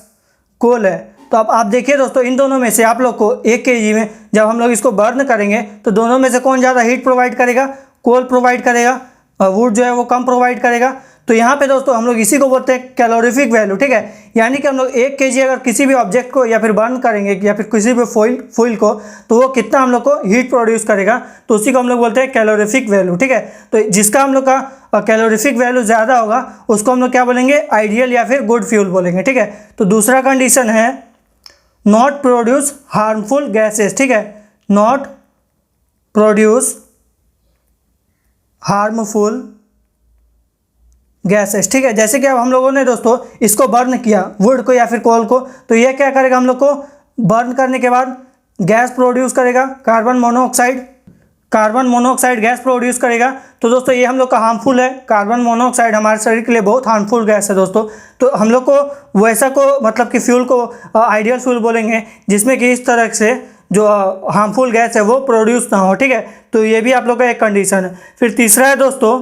कोल है। तो अब आप देखिए दोस्तों, इन दोनों में से आप लोग को 1 kg में जब हम लोग इसको बर्न करेंगे तो दोनों में से कौन ज़्यादा हीट प्रोवाइड करेगा? कोल प्रोवाइड करेगा, वुड जो है वो कम प्रोवाइड करेगा। तो यहाँ पे दोस्तों हम लोग इसी को बोलते हैं कैलोरीफिक वैल्यू, ठीक है। यानी कि हम लोग 1 kg अगर किसी भी ऑब्जेक्ट को या फिर बर्न करेंगे या फिर किसी भी फॉइल को, तो वो कितना हम लोग को हीट प्रोड्यूस करेगा, तो उसी को हम लोग बोलते हैं कैलोरीफिक वैल्यू, ठीक है। तो जिसका हम लोग का कैलोरीफिक वैल्यू ज़्यादा होगा उसको हम लोग क्या बोलेंगे? आइडियल या फिर गुड फ्यूल बोलेंगे, ठीक है। तो दूसरा कंडीशन है नॉट प्रोड्यूस हार्मफुल गैसेस, ठीक है, नॉट प्रोड्यूस हार्मफुल गैसेस, ठीक है। जैसे कि अब हम लोगों ने दोस्तों इसको बर्न किया, वुड को या फिर कोल को, तो ये क्या करेगा? हम लोग को बर्न करने के बाद गैस प्रोड्यूस करेगा, कार्बन मोनोऑक्साइड गैस प्रोड्यूस करेगा। तो दोस्तों ये हम लोग का हार्मफुल है। कार्बन मोनोऑक्साइड हमारे शरीर के लिए बहुत हार्मफुल गैस है दोस्तों। तो हम लोग को वैसा को मतलब कि फ्यूल को आइडियल फ्यूल बोलेंगे जिसमें कि इस तरह से जो हार्मफुल गैस है वो प्रोड्यूस ना हो, ठीक है। तो ये भी आप लोग का एक कंडीशन है। फिर तीसरा है दोस्तों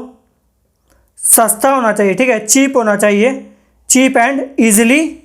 सस्ता होना चाहिए, ठीक है, चीप होना चाहिए, चीप एंड ईजिली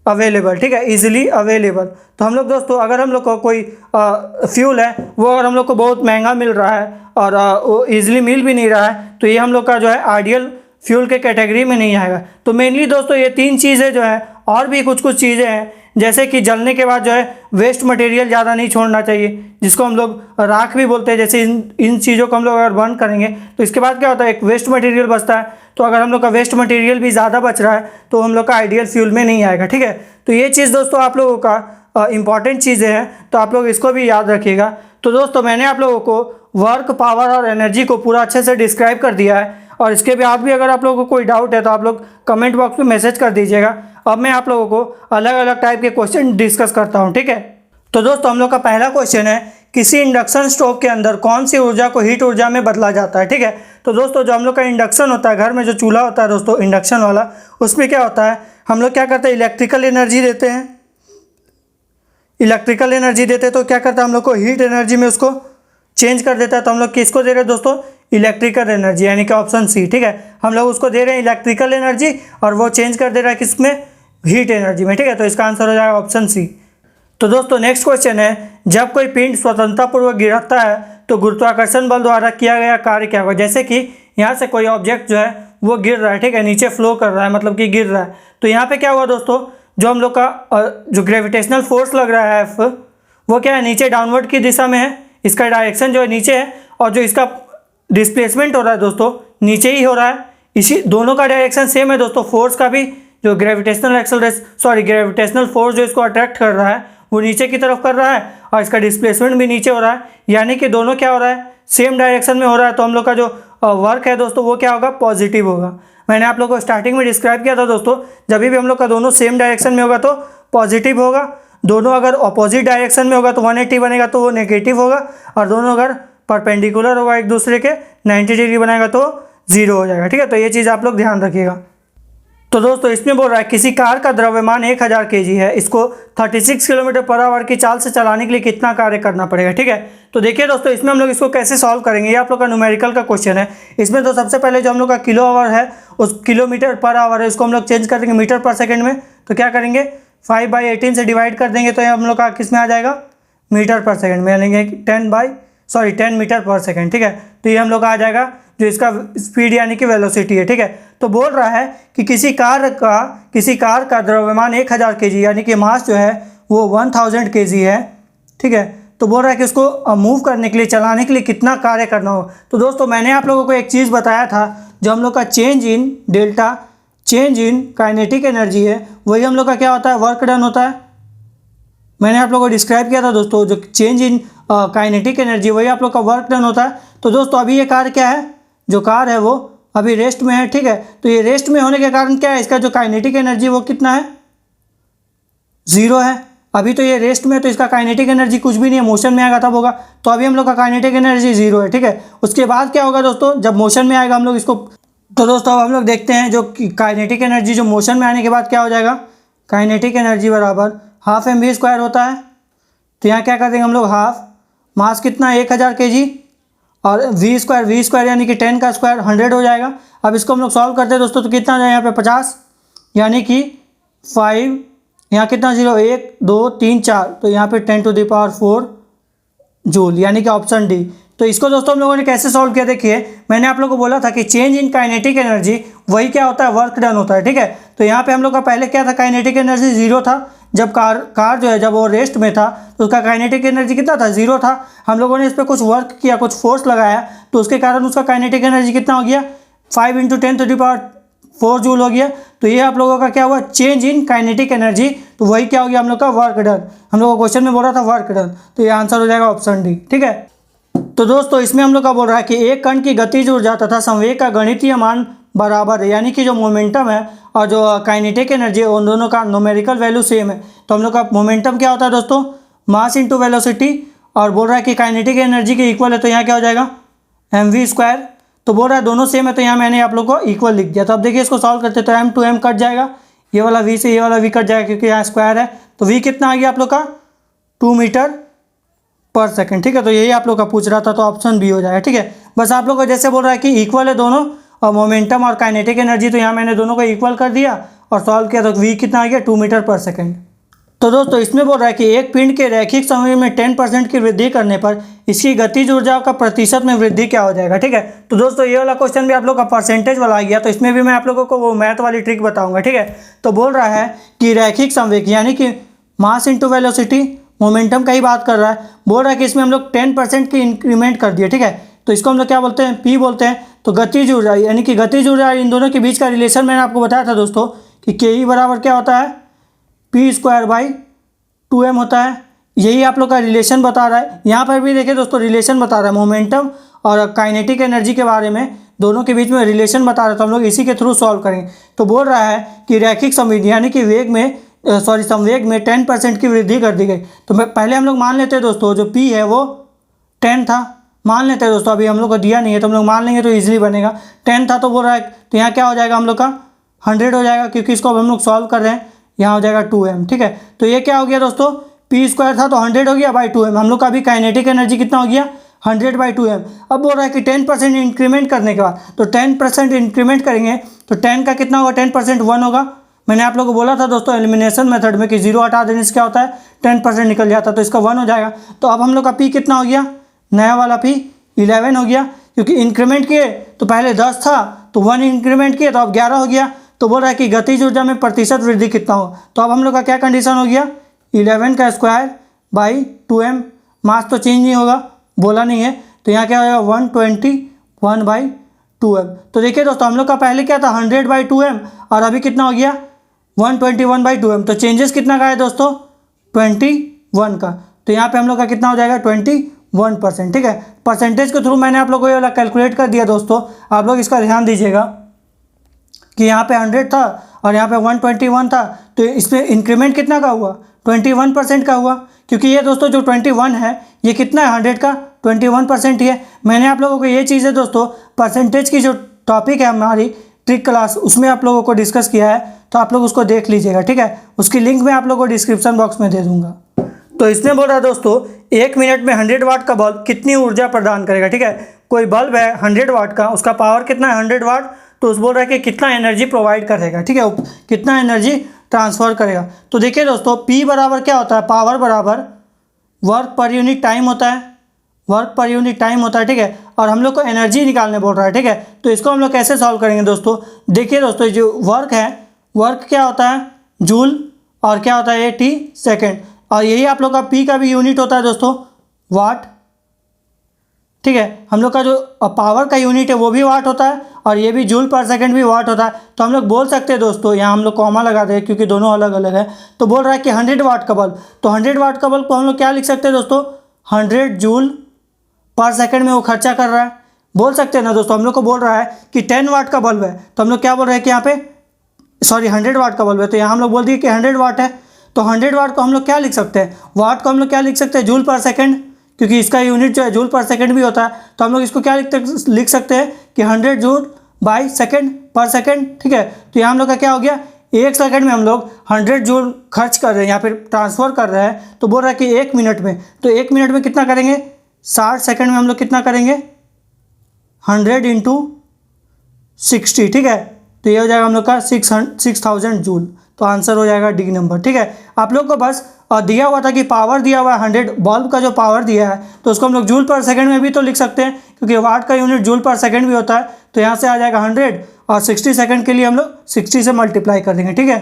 अवेलेबल, ठीक है, ईजिली अवेलेबल। तो हम लोग दोस्तों अगर हम लोग को कोई फ्यूल है वो अगर हम लोग को बहुत महंगा मिल रहा है और वो ईजिली मिल भी नहीं रहा है, तो ये हम लोग का जो है आइडियल फ्यूल के कैटेगरी में नहीं आएगा। तो मेनली दोस्तों ये 3 चीज़ें जो है, और भी कुछ चीज़ें हैं, जैसे कि जलने के बाद जो है वेस्ट मटेरियल ज़्यादा नहीं छोड़ना चाहिए, जिसको हम लोग राख भी बोलते हैं। जैसे इन चीज़ों को हम लोग अगर बर्न करेंगे तो इसके बाद क्या होता है, एक वेस्ट मटेरियल बचता है। तो अगर हम लोग का वेस्ट मटेरियल भी ज़्यादा बच रहा है तो हम लोग का आइडियल फ्यूल में नहीं आएगा, ठीक है। तो ये चीज़ दोस्तों आप लोगों का इंपॉर्टेंट चीज़ें हैं, तो आप लोग इसको भी याद रखिएगा। तो दोस्तों मैंने आप लोगों को वर्क, पावर और एनर्जी को पूरा अच्छे से डिस्क्राइब कर दिया है, और इसके बाद भी अगर आप लोगों को कोई डाउट है तो आप लोग कमेंट बॉक्स में मैसेज कर दीजिएगा। अब मैं आप लोगों को अलग अलग टाइप के क्वेश्चन डिस्कस करता हूं, ठीक है। तो दोस्तों हम लोग का पहला क्वेश्चन है, किसी इंडक्शन स्टोव के अंदर कौन सी ऊर्जा को हीट ऊर्जा में बदला जाता है, ठीक है। तो दोस्तों जो हम लोग का इंडक्शन होता है, घर में जो चूल्हा होता है दोस्तों इंडक्शन वाला, उसमें क्या होता है, हम लोग क्या करते हैं, इलेक्ट्रिकल एनर्जी देते हैं। इलेक्ट्रिकल एनर्जी देते हैं तो क्या करता है, हम लोग को हीट एनर्जी में उसको चेंज कर देता है। तो हम लोग किसको दे रहे हैं दोस्तों, इलेक्ट्रिकल एनर्जी, यानी कि ऑप्शन सी, ठीक है। हम लोग उसको दे रहे हैं इलेक्ट्रिकल एनर्जी और वो चेंज कर दे रहा है किसमें, हीट एनर्जी में, ठीक है। तो इसका आंसर हो जाएगा ऑप्शन सी। तो दोस्तों नेक्स्ट क्वेश्चन है, जब कोई पिंड स्वतंत्रतापूर्वक गिरता है तो गुरुत्वाकर्षण बल द्वारा किया गया कार्य क्या होगा। जैसे कि यहाँ से कोई ऑब्जेक्ट जो है वो गिर रहा है, ठीक है, नीचे फ्लो कर रहा है, मतलब कि गिर रहा है। तो यहाँ पे क्या हुआ दोस्तों, जो हम लोग का जो ग्रेविटेशनल फोर्स लग रहा है F, वो क्या है, नीचे डाउनवर्ड की दिशा में है, इसका डायरेक्शन जो है नीचे है और जो इसका डिस्प्लेसमेंट हो रहा है दोस्तों नीचे ही हो रहा है। इसी दोनों का डायरेक्शन सेम है दोस्तों। फोर्स का भी जो ग्रेविटेशनल फोर्स जो इसको अट्रैक्ट कर रहा है वो नीचे की तरफ कर रहा है और इसका डिस्प्लेसमेंट भी नीचे हो रहा है, यानी कि दोनों क्या हो रहा है, सेम डायरेक्शन में हो रहा है। तो हम लोग का जो वर्क है दोस्तों वो क्या होगा, पॉजिटिव होगा। मैंने आप लोग को स्टार्टिंग में डिस्क्राइब किया था दोस्तों, जब भी हम लोग का दोनों सेम डायरेक्शन में होगा तो पॉजिटिव होगा, दोनों अगर अपोजिट डायरेक्शन में होगा तो 180 बनेगा तो वो नेगेटिव होगा, और दोनों अगर परपेंडिकुलर होगा एक दूसरे के 90 डिग्री बनाएगा तो 0 हो जाएगा। ठीक है, तो ये चीज़ आप लोग ध्यान रखिएगा। तो दोस्तों इसमें बोल रहा है किसी कार का द्रव्यमान 1000 kg है, इसको 36 किलोमीटर पर आवर की चाल से चलाने के लिए कितना कार्य करना पड़ेगा। ठीक है, तो देखिए दोस्तों इसमें हम लोग इसको कैसे सॉल्व करेंगे, ये आप लोग का न्यूमेरिकल का क्वेश्चन है। इसमें तो सबसे पहले जो हम लोग का किलो आवर है उस किलोमीटर पर आवर है उसको हम लोग चेंज कर देंगे मीटर पर सेकेंड में। तो क्या करेंगे 5/18 से डिवाइड कर देंगे तो ये हम लोग का किस में आ जाएगा, मीटर पर सेकेंड में, यानी 10 मीटर पर सेकेंड। ठीक है, तो ये हम लोग का आ जाएगा जो इसका स्पीड यानी कि वेलोसिटी है। ठीक है, तो बोल रहा है कि किसी कार का द्रव्यमान 1000 kg यानी कि मास जो है वो 1000 kg है। ठीक है, तो बोल रहा है कि उसको मूव करने के लिए, चलाने के लिए कितना कार्य करना हो। तो दोस्तों मैंने आप लोगों को एक चीज़ बताया था, जो हम लोग का चेंज इन काइनेटिक एनर्जी है, वही हम लोग का क्या होता है, वर्क डन होता है। मैंने आप लोगों को डिस्क्राइब किया था दोस्तों, जो चेंज इन काइनेटिक एनर्जी वही आप लोग का वर्क डन होता है। तो दोस्तों अभी ये कार क्या है, जो कार है वो अभी रेस्ट में है। ठीक है, तो ये रेस्ट में होने के कारण क्या है, इसका जो काइनेटिक एनर्जी वो कितना है, 0 है। अभी तो ये रेस्ट में, तो इसका काइनेटिक एनर्जी कुछ भी नहीं है, मोशन में आएगा तब होगा। तो अभी हम लोग का काइनेटिक एनर्जी 0 है। ठीक है, उसके बाद क्या होगा दोस्तों, जब मोशन में आएगा हम लोग इसको, तो दोस्तों अब हम लोग देखते हैं जो काइनेटिक एनर्जी जो मोशन में आने के बाद क्या हो जाएगा, काइनेटिक एनर्जी बराबर ½ mv² होता है। तो यहाँ क्या कर देंगे हम लोग, हाफ मास कितना 1000 kg और v² यानी कि 10 का स्क्वायर 100 हो जाएगा। अब इसको हम लोग सॉल्व करते हैं दोस्तों, तो कितना आ जाएगा यहाँ पे 50, यानी कि 5, यहाँ कितना 0, 1 2 3 4, तो यहाँ पे 10⁴ जूल, यानी कि ऑप्शन डी। तो इसको दोस्तों हम लोगों ने कैसे सॉल्व किया, देखिए मैंने आप लोगों को बोला था कि चेंज इन काइनेटिक एनर्जी वही क्या होता है, वर्क डन होता है। ठीक है, तो यहाँ पे हम लोग का पहले क्या था, काइनेटिक एनर्जी 0 था। जब कार जो है जब वो रेस्ट में था तो उसका काइनेटिक एनर्जी कितना था, 0 था। हम लोगों ने इस पर कुछ वर्क किया, कुछ फोर्स लगाया, तो उसके कारण उसका काइनेटिक एनर्जी कितना हो गया, 5 × 10⁴ जूल हो गया। तो ये आप लोगों का क्या हुआ, चेंज इन काइनेटिक एनर्जी, तो वही क्या हो गया हम लोग का, वर्क डन। हम लोग को क्वेश्चन में बोल रहा था वर्क डन, तो ये आंसर हो जाएगा ऑप्शन डी। ठीक है, तो दोस्तों इसमें हम लोग का बोल रहा है कि एक कण की गतिज ऊर्जा तथा संवेग का गणितीय मान बराबर है, यानी कि जो मोमेंटम है और जो काइनेटिक एनर्जी है उन दोनों का न्यूमेरिकल वैल्यू सेम है। तो हम लोग का मोमेंटम क्या होता है दोस्तों, मास इंटू वेलोसिटी, और बोल रहा है कि काइनेटिक एनर्जी के इक्वल है, तो यहाँ क्या हो जाएगा mv²। तो बोल रहा है दोनों सेम है, तो यहाँ मैंने आप लोग को इक्वल लिख दिया। तो अब देखिए इसको सॉल्व करते, तो m to m कट जाएगा, ये वाला v से ये वाला v कट जाएगा क्योंकि यहाँ स्क्वायर है। तो v कितना आ गया आप लोग का, 2 मीटर पर सेकेंड। ठीक है, तो यही आप लोग का पूछ रहा था, तो ऑप्शन बी हो जाएगा। ठीक है, बस आप लोग को जैसे बोल रहा है कि इक्वल है दोनों, और मोमेंटम और काइनेटिक एनर्जी, तो यहाँ मैंने दोनों को इक्वल कर दिया और सॉल्व किया, तो v कितना आ गया, 2 मीटर पर सेकेंड। तो दोस्तों इसमें बोल रहा है कि एक पिंड के रैखिक संवेग में 10% की वृद्धि करने पर इसकी गतिज ऊर्जा का प्रतिशत में वृद्धि क्या हो जाएगा। ठीक है, तो दोस्तों ये वाला क्वेश्चन भी आप लोग का परसेंटेज वाला आ गया, तो इसमें भी मैं आप लोगों को वो मैथ वाली ट्रिक बताऊंगा। ठीक है, तो बोल रहा है कि रैखिक संवेग यानी कि मास इंटू वेलोसिटी, मोमेंटम का ही बात कर रहा है। बोल रहा है कि इसमें हम लोग 10% की इंक्रीमेंट कर दिए। ठीक है, तो इसको हम लोग क्या बोलते हैं, पी बोलते हैं। तो गतिज ऊर्जा यानी कि गतिज ऊर्जा, इन दोनों के बीच का रिलेशन मैंने आपको बताया था दोस्तों कि के बराबर क्या होता है, p²/2m होता है। यही आप लोग का रिलेशन बता रहा है। यहाँ पर भी देखिए दोस्तों रिलेशन बता रहा है, मोमेंटम और काइनेटिक एनर्जी के बारे में, दोनों के बीच में रिलेशन बता रहा है। तो हम लोग इसी के थ्रू सॉल्व करेंगे। तो बोल रहा है कि रैखिक संवेग यानी कि संवेग में 10% की वृद्धि कर दी गई। तो पहले हम लोग मान लेते हैं दोस्तों, जो p है वो 10 था, मान लेते हैं दोस्तों, अभी हम लोग को दिया नहीं है तो हम लोग मान लेंगे तो ईजिली बनेगा। 10 था तो बोल रहा है, तो यहाँ क्या हो जाएगा हम लोग का 100 हो जाएगा, क्योंकि इसको अब हम लोग सॉल्व कर रहे हैं। यहाँ हो जाएगा 2m। ठीक है, तो ये क्या हो गया दोस्तों, p² था तो 100 हो गया बाई 2m। हम लोग का अभी काइनेटिक एनर्जी कितना हो गया, 100/2m। अब बोल रहा है कि 10% इंक्रीमेंट करने के बाद, तो 10% इंक्रीमेंट करेंगे तो 10 का कितना होगा, 10% 1 होगा। मैंने आप लोगों को बोला था दोस्तों एलिमिनेशन मेथड में कि 0 हटा देने से क्या होता है, 10% निकल जाता है, तो इसका 1 हो जाएगा। तो अब हम लोग का p कितना हो गया, नया वाला p 11 हो गया, क्योंकि इंक्रीमेंट किए तो पहले 10 था तो 1 इंक्रीमेंट किए तो अब 11 हो गया। तो बोल रहा है कि गतिज ऊर्जा में प्रतिशत वृद्धि कितना हो। तो अब हम लोग का क्या कंडीशन हो गया, 11 का स्क्वायर बाई 2m। मास तो चेंज नहीं होगा, बोला नहीं है, तो यहाँ क्या होगा 121/2m। तो देखिए दोस्तों हम लोग का पहले क्या था 100/2m और अभी कितना हो गया 121/2m। तो चेंजेस कितना का है दोस्तों 21 का। तो यहाँ पे हम लोग का कितना हो जाएगा 21%। ठीक है, परसेंटेज के थ्रू मैंने आप लोग को ये वाला कैलकुलेट कर दिया दोस्तों। आप लोग इसका ध्यान दीजिएगा कि यहाँ पे 100 था और यहाँ पे 121 था, तो इसमें इंक्रीमेंट कितना का हुआ 21% का हुआ, क्योंकि ये दोस्तों जो 21 है ये कितना है 100 का 21% ही है। मैंने आप लोगों को ये चीज़ है दोस्तों परसेंटेज की जो टॉपिक है हमारी ट्रिक क्लास उसमें आप लोगों को डिस्कस किया है, तो आप लोग उसको देख लीजिएगा। ठीक है, उसकी लिंक मैं आप लोगों को डिस्क्रिप्शन बॉक्स में दे दूंगा। तो इसमें बोल रहा है दोस्तों 1 मिनट में 100 वाट का बल्ब कितनी ऊर्जा प्रदान करेगा। ठीक है, कोई बल्ब है 100 वाट का, उसका पावर कितना है 100 वाट, तो उस बोल रहा है कि कितना एनर्जी प्रोवाइड करेगा। ठीक है, कितना एनर्जी ट्रांसफ़र करेगा। तो देखिए दोस्तों P बराबर क्या होता है, पावर बराबर वर्क पर यूनिट टाइम होता है, वर्क पर यूनिट टाइम होता है। ठीक है, और हम लोग को एनर्जी निकालने बोल रहा है। ठीक है, तो इसको हम लोग कैसे सॉल्व करेंगे दोस्तों। देखिए दोस्तों जो वर्क है, वर्क क्या होता है जूल और क्या होता है AT सेकेंड, और यही आप लोग का P का भी यूनिट होता है दोस्तों वाट। ठीक है, हम लोग का जो पावर का यूनिट है वो भी वाट होता है और ये भी जूल पर सेकंड भी वाट होता है। तो हम लोग बोल सकते हैं दोस्तों, यहाँ हम लोग कॉमा लगा दें क्योंकि दोनों अलग अलग है। तो बोल रहा है कि 100 वाट का बल्ब, तो 100 वाट का बल्ब को हम लोग क्या लिख सकते हैं दोस्तों 100 जूल पर सेकंड में वो खर्चा कर रहा है, बोल सकते हैं ना दोस्तों। हम लोग को बोल रहा है कि 10 वाट का बल्ब है, तो हम लोग क्या बोल रहे हैं कि यहाँ पे 100 वाट का बल्ब है, तो यहाँ हम लोग बोल दिए कि 100 वाट है। तो 100 वाट को हम लोग क्या लिख सकते हैं, वाट को हम लोग क्या लिख सकते हैं जूल पर सेकंड, क्योंकि इसका यूनिट जो है जूल पर सेकंड भी होता है। तो हम लोग इसको क्या लिख सकते हैं कि 100 जूल बाई सेकंड पर सेकंड। ठीक है, तो यहाँ हम लोग का क्या हो गया 1 सेकंड में हम लोग 100 जूल खर्च कर रहे हैं या फिर ट्रांसफ़र कर रहे हैं। तो बोल रहा है कि 1 मिनट में, तो 1 मिनट में कितना करेंगे 60 सेकंड में हम लोग कितना करेंगे 100 × 60। ठीक है, तो ये हो जाएगा हम लोग का 6000 जूल। तो आंसर हो जाएगा डी नंबर। ठीक है, आप लोग को बस दिया हुआ था कि पावर दिया हुआ है 100, बल्ब का जो पावर दिया है तो उसको हम लोग जूल पर सेकंड में भी तो लिख सकते हैं, क्योंकि वाट का यूनिट जूल पर सेकंड भी होता है। तो यहाँ से आ जाएगा 100 और 60 सेकंड के लिए हम लोग 60 से मल्टीप्लाई कर देंगे। ठीक है,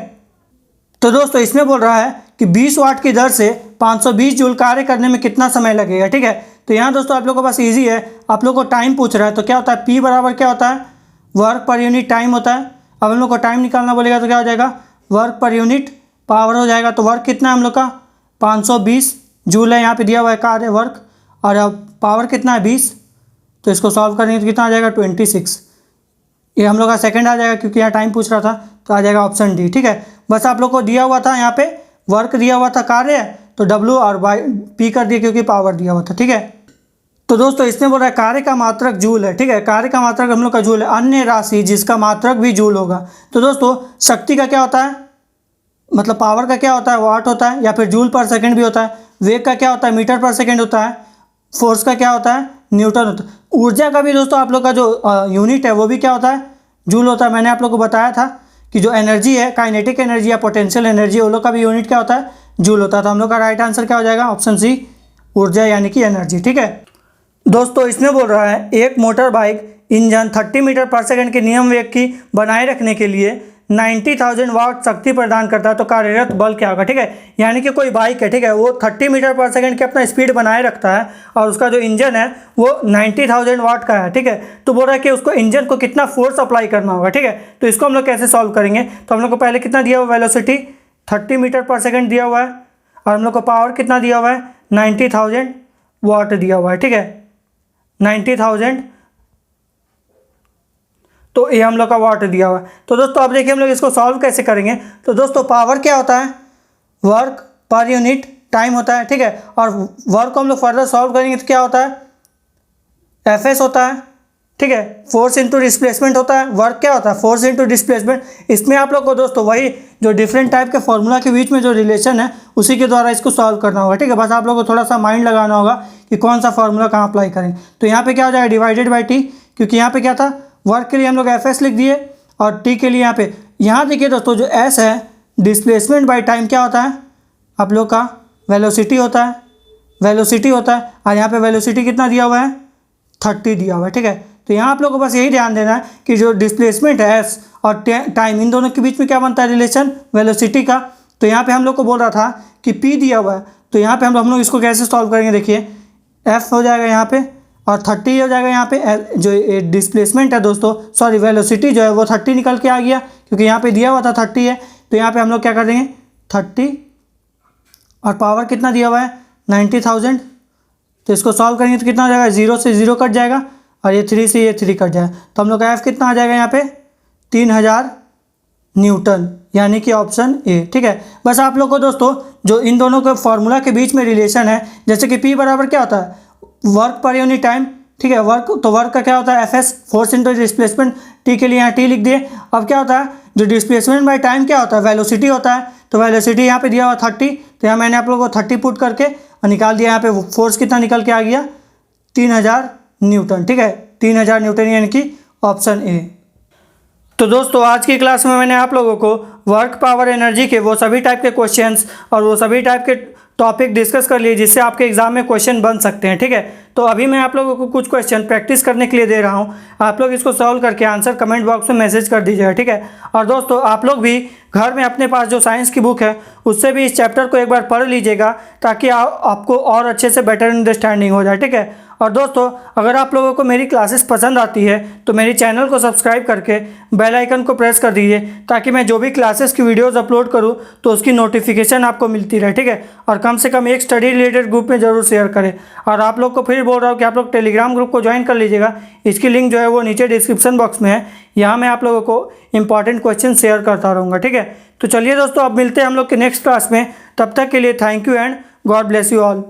तो दोस्तों इसमें बोल रहा है कि 20 वाट की दर से 520 जूल कार्य करने में कितना समय लगेगा। ठीक है, तो यहाँ दोस्तों आप लोग को बस ईजी है, आप लोग को टाइम पूछ रहा है। तो क्या होता है P बराबर क्या होता है वर्क पर यूनिट टाइम होता है। अब हम लोग को टाइम निकालना बोलेगा तो क्या हो जाएगा वर्क पर यूनिट पावर हो जाएगा। तो वर्क कितना है हम लोग का 520 जूल है, यहाँ पे दिया हुआ है कार्य वर्क, और अब पावर कितना है 20। तो इसको सॉल्व करेंगे तो कितना आ जाएगा 26। ये हम लोग का सेकंड आ जाएगा क्योंकि यहाँ टाइम पूछ रहा था, तो आ जाएगा ऑप्शन डी। ठीक है, बस आप लोग को दिया हुआ था यहाँ पे वर्क दिया हुआ था कार्य, तो W और P कर दिया क्योंकि पावर दिया हुआ था। ठीक है, तो दोस्तों इसमें बोल रहा है कार्य का मात्रक जूल है। ठीक है, कार्य का मात्रक हम लोग का जूल है, अन्य राशि जिसका मात्रक भी जूल होगा। तो दोस्तों शक्ति का क्या होता है, मतलब पावर का क्या होता है वाट होता है, या फिर जूल पर सेकंड भी होता है। वेग का क्या होता है मीटर पर सेकंड होता है। फोर्स का क्या होता है न्यूटन होता है। ऊर्जा का भी दोस्तों आप लोग का जो यूनिट है वो भी क्या होता है जूल होता है। मैंने आप लोग को बताया था कि जो एनर्जी है काइनेटिक एनर्जी या पोटेंशियल एनर्जी, वो लोग का भी यूनिट क्या होता है जूल होता है। तो हम लोग का राइट आंसर क्या हो जाएगा ऑप्शन सी ऊर्जा यानी कि एनर्जी। ठीक है दोस्तों, इसमें बोल रहा है एक मोटर बाइक इंजन 30 मीटर पर सेकंड के नियम वेग की बनाए रखने के लिए 90,000 वाट शक्ति प्रदान करता है, तो कार्यरत बल क्या होगा। ठीक है, यानी कि कोई बाइक है, ठीक है, वो 30 मीटर पर सेकंड की अपना स्पीड बनाए रखता है और उसका जो इंजन है वो 90,000 वाट का है। ठीक है, तो बोल रहा है कि उसको इंजन को कितना फोर्स अप्लाई करना होगा। ठीक है, तो इसको हम लोग कैसे सॉल्व करेंगे। तो हम लोग को पहले कितना दिया हुआ वेलोसिटी 30 मीटर पर सेकंड दिया हुआ है, और हम लोग को पावर कितना दिया हुआ है 90,000 वाट दिया हुआ है। ठीक है, 90,000, तो ये हम लोग का वाट दिया हुआ है। तो दोस्तों अब देखिए हम लोग इसको सॉल्व कैसे करेंगे। तो दोस्तों पावर क्या होता है वर्क पर यूनिट टाइम होता है। ठीक है, और वर्क को हम लोग फर्दर सॉल्व करेंगे तो क्या होता है एफ एस होता है। ठीक है, फोर्स इंटू डिस्प्लेसमेंट होता है। वर्क क्या होता है फोर्स इंटू डिस्प्लेसमेंट। इसमें आप लोग को दोस्तों वही जो डिफरेंट टाइप के फॉर्मूला के बीच में जो रिलेशन है उसी के द्वारा इसको सॉल्व करना होगा। ठीक है, बस आप लोग को थोड़ा सा माइंड लगाना होगा कि कौन सा फॉर्मूला कहाँ अप्लाई करें। तो यहाँ पे क्या हो जाएगा डिवाइडेड बाई टी, क्योंकि यहाँ पे क्या था वर्क के लिए हम लोग एफ एस लिख दिए और टी के लिए यहाँ देखिए दोस्तों जो एस है डिस्प्लेसमेंट बाई टाइम क्या होता है आप लोग का वेलोसिटी होता है। वेलोसिटी होता है और यहाँ पे वेलोसिटी कितना दिया हुआ है 30 दिया हुआ है। ठीक है, तो यहाँ आप लोग को बस यही ध्यान देना है कि जो डिस्प्लेसमेंट है एस और टाइम इन दोनों के बीच में क्या बनता है रिलेशन वेलोसिटी का। तो यहाँ पे हम लोग को बोल रहा था कि पी दिया हुआ है, तो यहाँ पे हम लोग इसको कैसे सॉल्व करेंगे। देखिए एफ हो जाएगा यहाँ पे, और 30 हो जाएगा यहाँ पे। जो डिस्प्लेसमेंट है दोस्तों, सॉरी वेलोसिटी जो है वो 30 निकल के आ गया, क्योंकि यहाँ पे दिया हुआ था 30 है। तो यहाँ पे हम लोग क्या कर देंगे 30, और पावर कितना दिया हुआ है 90,000। तो इसको सॉल्व करेंगे तो कितना हो जाएगा, 0 से 0 कट जाएगा, और ये 3 से ये 3 कट जाएगा। तो हम लोग का एफ कितना आ जाएगा यहाँ पे 3000 न्यूटन, यानी कि ऑप्शन ए। ठीक है, बस आप लोग को दोस्तों जो इन दोनों के फार्मूला के बीच में रिलेशन है, जैसे कि P बराबर क्या होता है, वर्क पर यूनिट टाइम। ठीक है, वर्क, तो वर्क का क्या होता है F S, force into displacement. T के लिए यहाँ टी लिख दिए। अब क्या होता है, जो डिस्प्लेसमेंट बाय टाइम क्या होता है, वेलोसिटी होता है। तो वेलोसिटी यहाँ पे दिया हुआ 30, तो यहाँ मैंने आप लोगों को 30 पुट करके और निकाल दिया। यहाँ पे फोर्स कितना निकल के आ गया 3000 न्यूटन। ठीक है, 3000 न्यूटन, यानी कि ऑप्शन ए। तो दोस्तों आज की क्लास में मैंने आप लोगों को वर्क पावर एनर्जी के वो सभी टाइप के क्वेश्चंस और वो सभी टाइप के टॉपिक डिस्कस कर लिए जिससे आपके एग्जाम में क्वेश्चन बन सकते हैं। ठीक है, तो अभी मैं आप लोगों को कुछ क्वेश्चन प्रैक्टिस करने के लिए दे रहा हूं। आप लोग इसको सॉल्व करके आंसर कमेंट बॉक्स में मैसेज कर दीजिएगा। ठीक है, और दोस्तों आप लोग भी घर में अपने पास जो साइंस की बुक है उससे भी इस चैप्टर को एक बार पढ़ लीजिएगा, ताकि आपको और अच्छे से बेटर अंडरस्टैंडिंग हो जाए। ठीक है, और दोस्तों अगर आप लोगों को मेरी क्लासेस पसंद आती है तो मेरे चैनल को सब्सक्राइब करके बेल आइकन को प्रेस कर दीजिए, ताकि मैं जो भी क्लासेस की वीडियोस अपलोड करूं तो उसकी नोटिफिकेशन आपको मिलती रहे। ठीक है, और कम से कम एक स्टडी रिलेटेड ग्रुप में ज़रूर शेयर करें। और आप लोग को फिर बोल रहा हूँ कि आप लोग टेलीग्राम ग्रुप को ज्वाइन कर लीजिएगा। इसकी लिंक जो है वो नीचे डिस्क्रिप्शन बॉक्स में है। यहाँ मैं आप लोगों को इंपॉर्टेंट क्वेश्चन शेयर करता रहूँगा। ठीक है, तो चलिए दोस्तों अब मिलते हैं हम लोग के नेक्स्ट क्लास में। तब तक के लिए thank you and God bless you all.